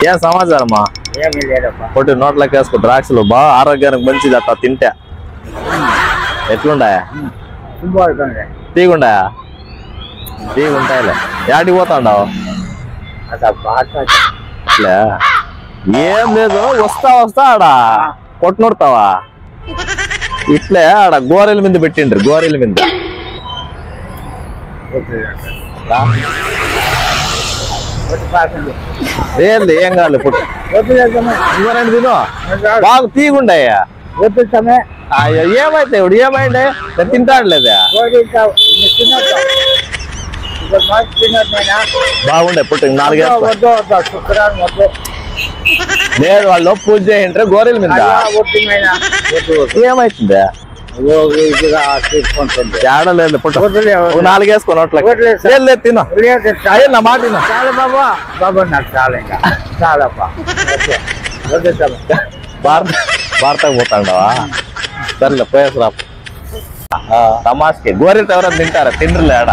ఏం సమాచారమ్మా? ఏమీ లేదప్పా. పొట్టి నోట్లోకి వేసుకో ద్రాక్షలు బాగా ఆరోగ్యానికి మంచిది అట్లా తింటే. ఎట్లుండాయా? తీగుండాయా? తీగుంటాయిలే. యాడికి పోతాండావు? అట్లే ఏం లేదు, వస్తా ఆడ కొట్టునొడతావా? ఇట్లే ఆడ గోరెల మీద పెట్టిండ్రు, గోరెల మీద. ఏంది ఏం కాదు పుట్టు తిను బాగా తీగుండాయా? అయ్యో ఏమైతే ఇప్పుడు ఏమైండే? నేను తింటాడలేదా? బాగుండే పుట్టు 4 లేదు వాళ్ళు పూజ చేయండి గోరెల మీద. ఏమైతుందా? ఏడలేదు పుట్టు 4 వేసుకో నోట్లకి. లేదు తిను నా మాట చాలా బాబా బాబా నాకు చాలా ఇంకా చాలప్పా. భారతకు పోతాండవా? సరేలే పోయేసరా. తమాష్కి గోరెలతో ఎవరైనా తింటారా? తిండ్రులే ఆడ.